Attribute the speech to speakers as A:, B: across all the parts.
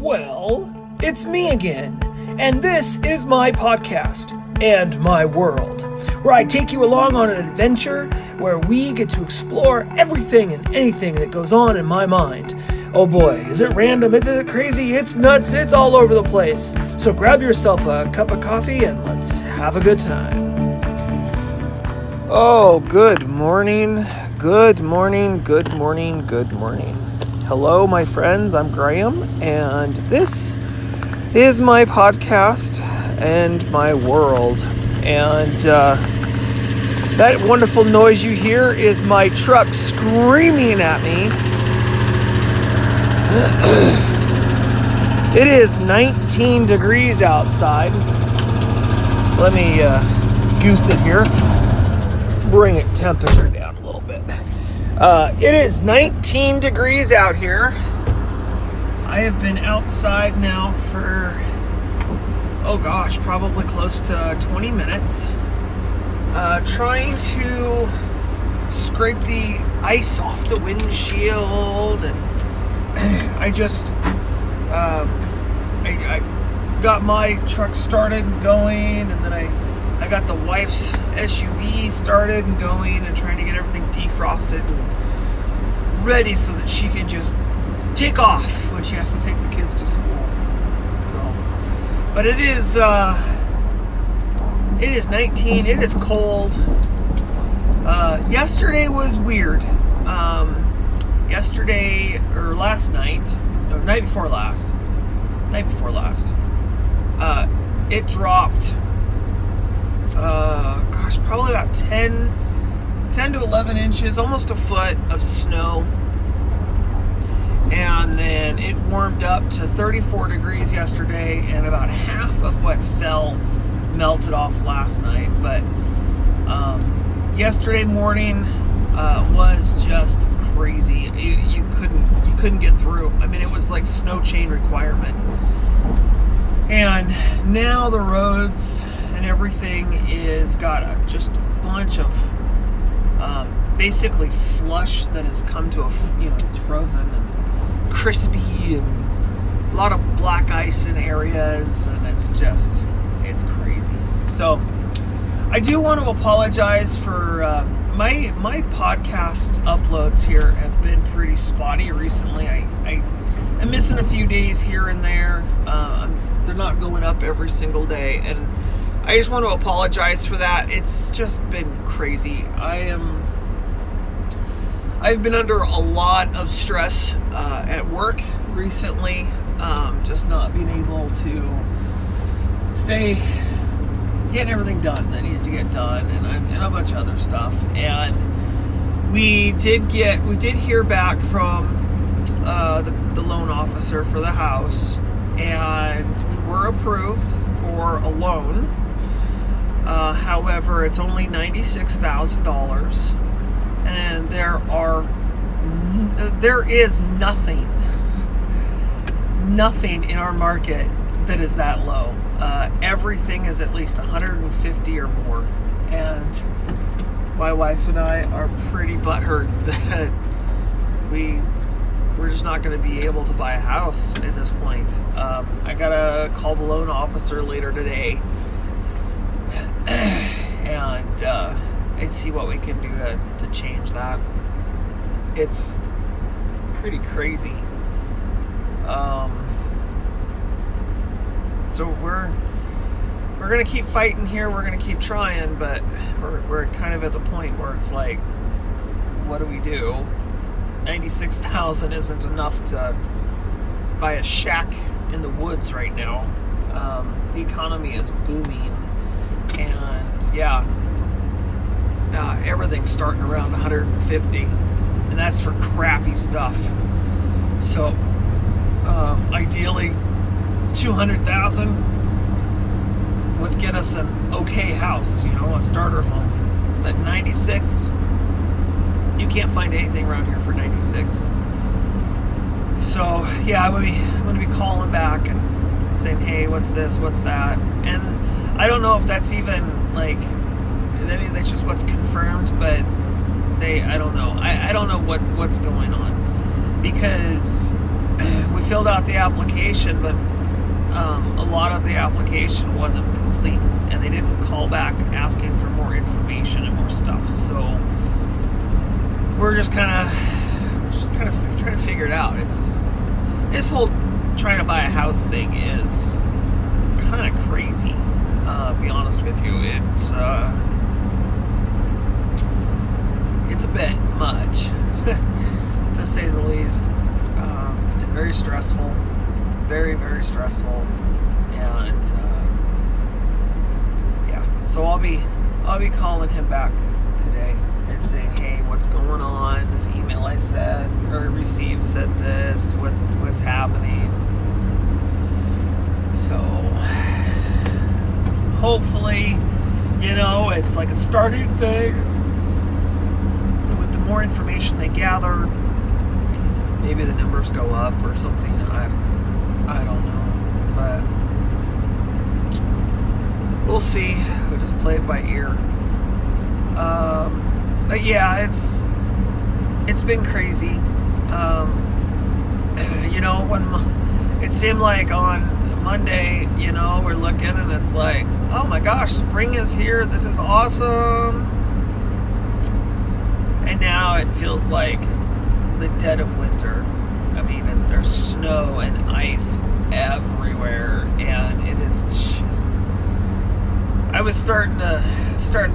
A: Well, it's me again, and this is my podcast and my world, where I take you along on an adventure where we get to explore everything and anything that goes on in my mind. Oh boy, is it random, is it crazy, it's nuts, it's all over the place. So grab yourself a cup of coffee and let's have a good time. Oh, good morning, good morning, good morning, good morning. Hello, my friends, I'm Graham, and this is my podcast and my world. And that wonderful noise you hear is my truck screaming at me. It is 19 degrees outside. Let me goose it here. Bring it temperature down a little bit. It is 19 degrees out here. I have been outside now for, probably close to 20 minutes. Trying to scrape the ice off the windshield, and I got my truck started and going, and then I got the wife's SUV started and going, and trying to get everything defrosted and ready so that she can just take off when she has to take the kids to school. So, but it is 19. It is cold. Yesterday was weird. Night before last, it dropped, probably about 10 to 11 inches, almost a foot of snow. And then it warmed up to 34 degrees yesterday, and about half of what fell melted off last night. But yesterday morning was just crazy. You couldn't get through. I mean, it was like snow chain requirement. And now the roads and everything is got just a bunch of basically slush that has come to it's frozen and crispy, and a lot of black ice in areas, and it's crazy. So I do want to apologize for my podcast uploads here have been pretty spotty recently. I'm missing a few days here and there. They're not going up every single day, and I just want to apologize for that. It's just been crazy. I've been under a lot of stress at work recently, just not being able to stay getting everything done that needs to get done, and a bunch of other stuff. And we did hear back from the loan officer for the house, and we were approved for a loan. However, it's only $96,000, and there is nothing in our market that is that low. Everything is at least 150 or more, and my wife and I are pretty butthurt that we're just not going to be able to buy a house at this point. I gotta call the loan officer later today and see what we can do to change that. It's pretty crazy. So we're gonna keep fighting here. We're gonna keep trying, but we're kind of at the point where it's like, what do we do? 96,000 isn't enough to buy a shack in the woods right now. The economy is booming, and everything's starting around 150, and that's for crappy stuff. So ideally, 200,000 would get us an okay house, a starter home. At 96, you can't find anything around here for 96. So I'm gonna be calling back and saying, hey, what's this, what's that? And I don't know if that's even that's just what's confirmed, but I don't know. I don't know what's going on, because we filled out the application, but a lot of the application wasn't complete, and they didn't call back asking for more information and more stuff. So we're just kind of trying to figure it out. It's this whole trying to buy a house thing is kind of crazy. Be honest with you, it's a bit much to say the least. It's very stressful, very, very stressful, and yeah. So I'll be calling him back today and saying, hey, what's going on? This email I said or received said this. What's happening? So hopefully, it's like a starting thing. With the more information they gather, maybe the numbers go up or something. I don't know, but we'll see. We'll just play it by ear. But yeah, it's been crazy. When it seemed like on Monday, we're looking and it's like, oh my gosh, spring is here. This is awesome. And now it feels like the dead of winter. I mean, there's snow and ice everywhere, and it is just. I was starting to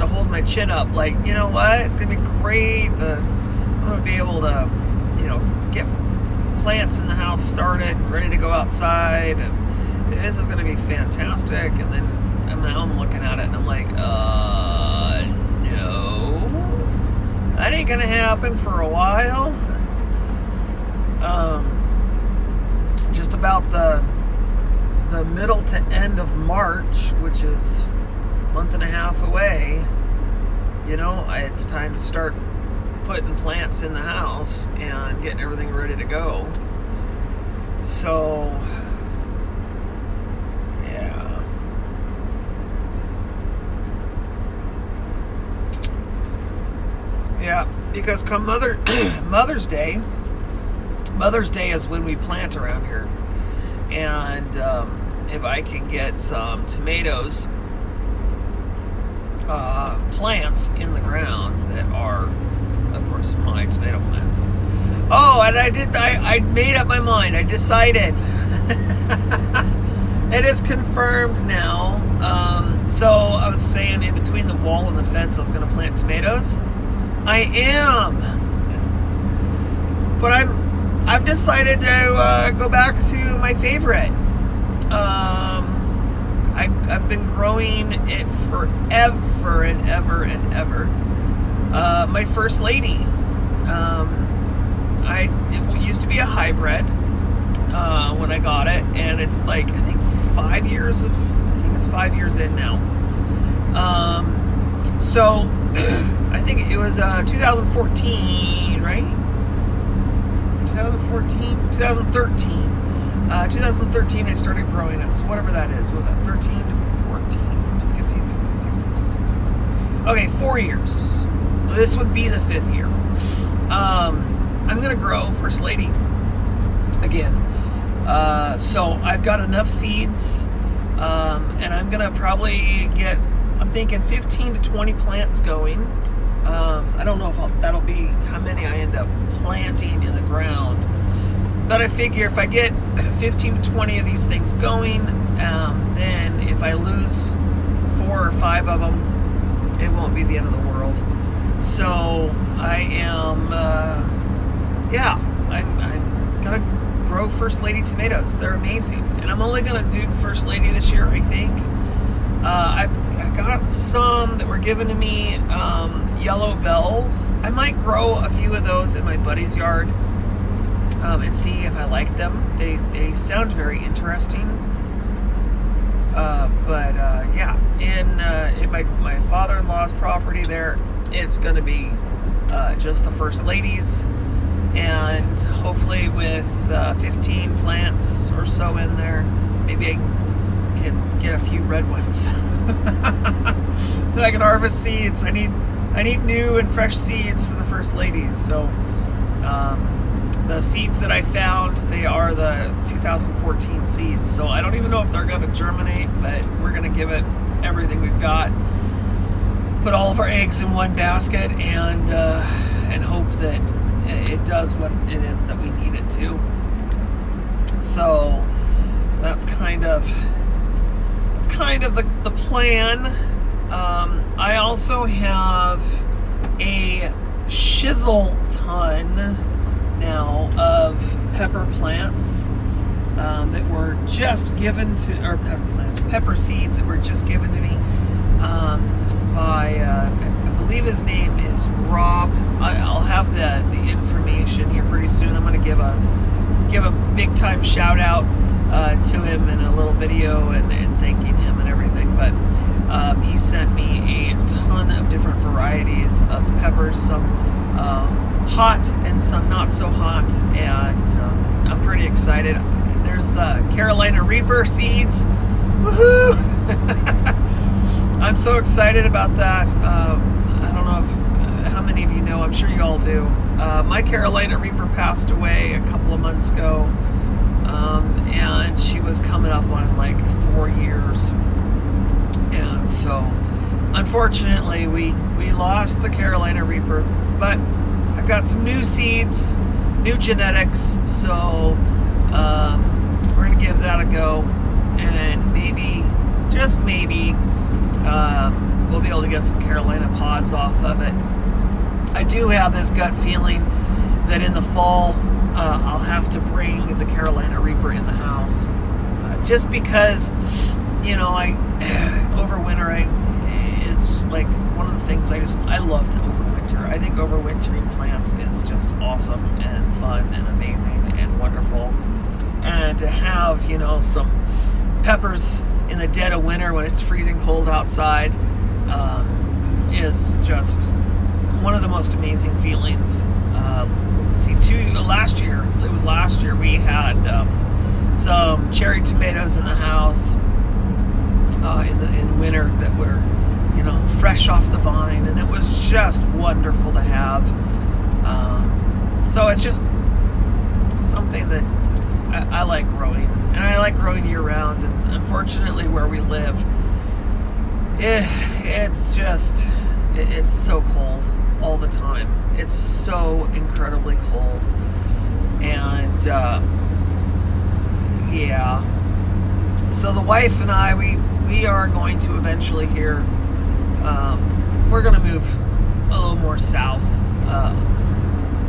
A: hold my chin up, like, you know what? It's gonna be great. I'm gonna be able to, get plants in the house started, ready to go outside, and this is gonna be fantastic. And then I'm looking at it and I'm like, no, that ain't gonna happen for a while. Just about the middle to end of March, which is a month and a half away, it's time to start putting plants in the house and getting everything ready to go. So yeah, because come Mother's Day is when we plant around here, and if I can get some tomatoes plants in the ground that are, of course, my tomato plants. Oh, and I made up my mind. I decided. It is confirmed now. So I was saying in between the wall and the fence I was going to plant tomatoes. I am. But I've decided to go back to my favorite. I've been growing it forever and ever and ever. My first lady. It used to be a hybrid when I got it, and it's like I think 5 years in now. So I think it was 2014, right? 2013. 2013 I started growing it, so whatever that is. Was that 13 to 14, 15, 16, 17? Okay, 4 years. So this would be the 5th year. I'm going to grow First Lady again. So I've got enough seeds, and I'm going to probably get, I'm thinking 15 to 20 plants going. I don't know if that'll be how many I end up planting in the ground. But I figure if I get 15 to 20 of these things going, then if I lose 4 or 5 of them, it won't be the end of the world. So I am, I'm gonna grow First Lady tomatoes. They're amazing, and I'm only gonna do First Lady this year, I think. I got some that were given to me, yellow bells. I might grow a few of those in my buddy's yard. And see if I like them. They sound very interesting. In my father-in-law's property there, it's going to be just the First Ladies, and hopefully with 15 plants or so in there, maybe I can get a few red ones that I can harvest seeds. I need new and fresh seeds for the First Ladies. So The seeds that I found, they are the 2014 seeds. So I don't even know if they're going to germinate, but we're going to give it everything we've got. Put all of our eggs in one basket and hope that it does what it is that we need it to. So that's kind of the plan. I also have a shizzle ton now of pepper plants that were just given to, or pepper seeds that were just given to me by I believe his name is Rob. I'll have the information here pretty soon. I'm going to give a big time shout out to him in a little video and thanking him and everything. But he sent me a ton of different varieties of peppers, some hot and some not so hot, and I'm pretty excited. There's Carolina Reaper seeds. Woohoo! I'm so excited about that. I don't know how many of you know. I'm sure you all do. My Carolina Reaper passed away a couple of months ago, and she was coming up on like 4 years. And so, unfortunately, we lost the Carolina Reaper, but I've got some new seeds, new genetics, so we're going to give that a go, and maybe, just maybe, we'll be able to get some Carolina pods off of it. I do have this gut feeling that in the fall, I'll have to bring the Carolina Reaper in the house, just because, you know, overwintering is like one of the things I love to overwinter. I think overwintering plants is just awesome and fun and amazing and wonderful. And to have, you know, some peppers in the dead of winter when it's freezing cold outside is just one of the most amazing feelings. Last year we had some cherry tomatoes in the house in winter that were, you know, fresh off the vine, and it was just wonderful to have. So it's just something that I like growing, and I like growing year round. And unfortunately, where we live, it's so cold all the time. It's so incredibly cold, and yeah. So the wife and I, we are going to eventually here. We're going to move a little more south.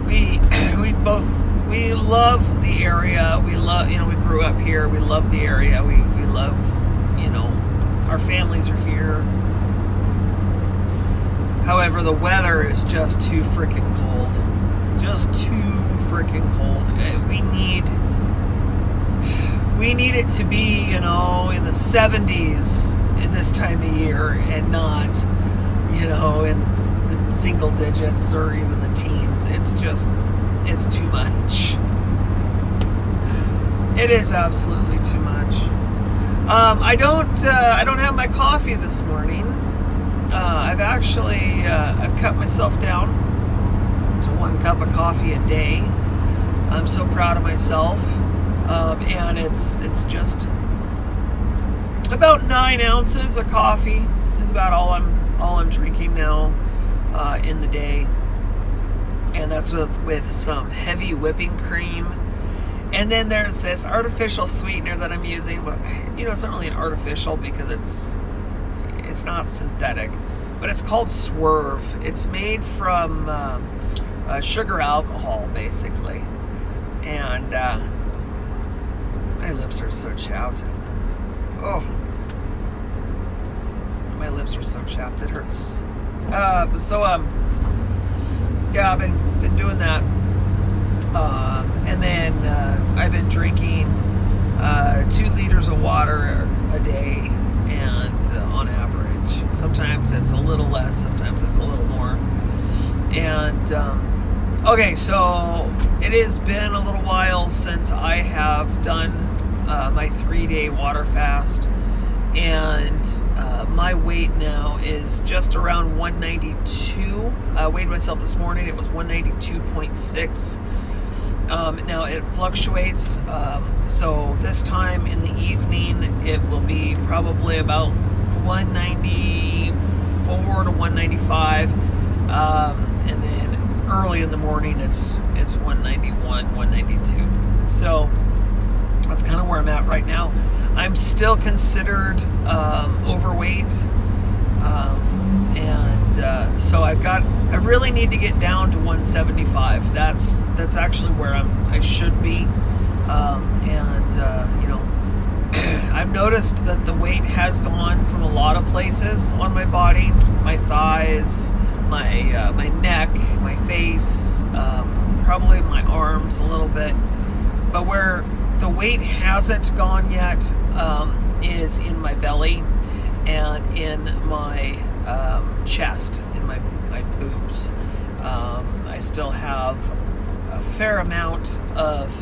A: We love the area. We love, you know, we grew up here. We love the area. We love, you know, our families are here. However, the weather is just too freaking cold. Just too freaking cold. We need it to be, you know, in the 70s in this time of year, and not, you know, in the single digits or even the teens. It's too much. It is absolutely too much. I don't have my coffee this morning. I've cut myself down to 1 cup of coffee a day. I'm so proud of myself. And it's just about 9 ounces of coffee is about all I'm drinking now in the day, and that's with some heavy whipping cream. And then there's this artificial sweetener that I'm using. But, you know, it's not really an artificial because it's not synthetic, but it's called Swerve. It's made from sugar alcohol, basically, and my lips are so chapped. Oh, my lips are so chapped, it hurts. Yeah, I've been doing that. And then I've been drinking 2 liters of water a day, and on average. Sometimes it's a little less, sometimes it's a little more. And okay, so it has been a little while since I have done my 3-day water fast, and my weight now is just around 192. I weighed myself this morning, it was 192.6. Now it fluctuates. So this time in the evening, it will be probably about 194 to 195, and then early in the morning it's 191, 192. So that's kind of where I'm at right now. I'm still considered overweight, and so I really need to get down to 175. That's actually where I should be, I've noticed that the weight has gone from a lot of places on my body, my thighs, my neck, my face, probably my arms a little bit, but where the weight hasn't gone yet is in my belly and in my chest, in my boobs. I still have a fair amount of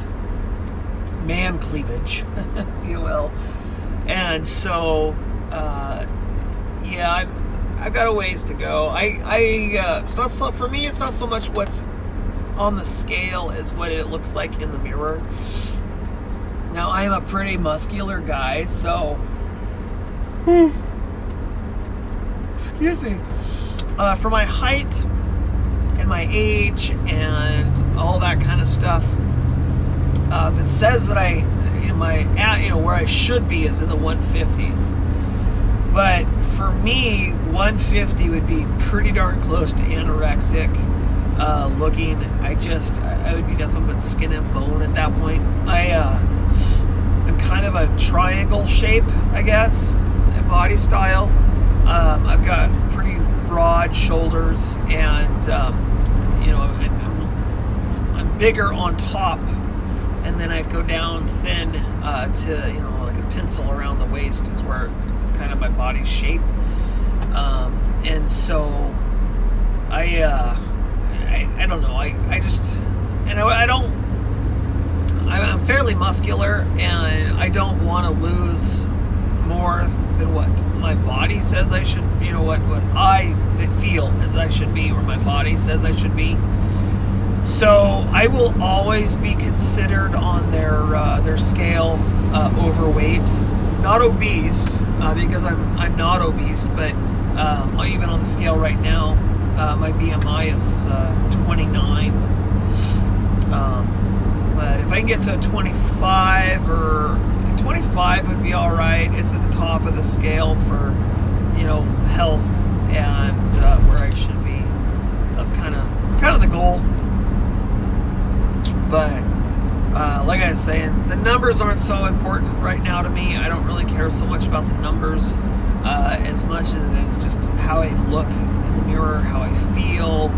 A: man cleavage, if you will, and so I've got a ways to go. It's not so, for me, it's not so much what's on the scale as what it looks like in the mirror. Now, I am a pretty muscular guy, so excuse me. For my height and my age and all that kind of stuff, that says that where I should be is in the 150s. But for me, 150 would be pretty darn close to anorexic looking. I would be nothing but skin and bone at that point. I'm kind of a triangle shape, I guess, body style. I've got pretty broad shoulders, and I'm bigger on top, and then I go down thin to like a pencil around the waist is where it's kind of my body shape, and so I don't know. I'm fairly muscular, and I don't want to lose more than what my body says I should, what I feel as I should be, or my body says I should be. So I will always be considered on their scale overweight, not obese, because I'm not obese, but even on the scale right now, my BMI is 29. But if I can get to 25 or 25 would be all right. It's at the top of the scale for, health and where I should be. That's kind of the goal. But like I was saying, the numbers aren't so important right now to me. I don't really care so much about the numbers as much as it is just how I look in the mirror, how I feel.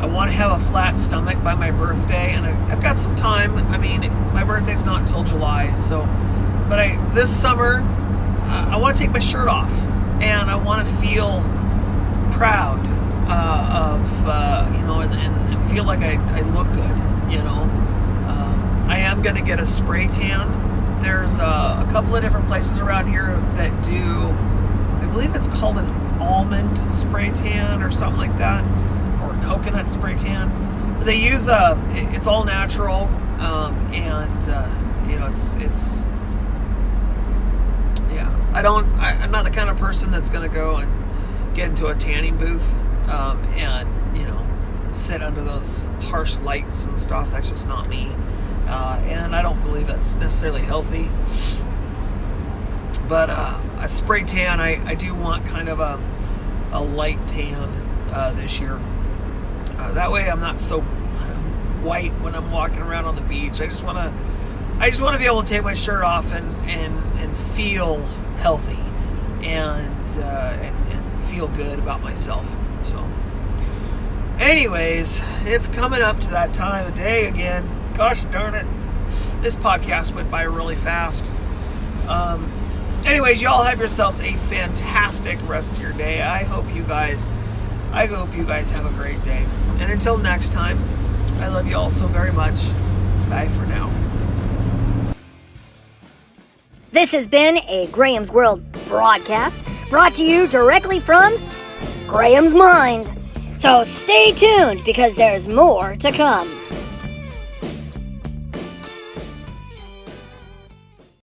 A: I want to have a flat stomach by my birthday, and I've got some time. I mean, my birthday's not until July, but this summer, I want to take my shirt off, and I want to feel proud and feel like I look good, I am going to get a spray tan. There's a couple of different places around here that do, I believe it's called an almond spray tan or something like that, or coconut spray tan. They use it's all natural, it's I'm not the kind of person that's going to go and get into a tanning booth and sit under those harsh lights and stuff. That's just not me, and I don't believe that's necessarily healthy. But a spray tan, I do want kind of a light tan this year. That way I'm not so white when I'm walking around on the beach. I just want to be able to take my shirt off and feel healthy and feel good about myself. So anyways, it's coming up to that time of day again. Gosh darn it, this podcast went by really fast. Anyways, y'all have yourselves a fantastic rest of your day. I hope you guys have a great day. And until next time, I love you all so very much. Bye for now.
B: This has been a Graham's World broadcast brought to you directly from Graham's mind. So stay tuned because there's more to come.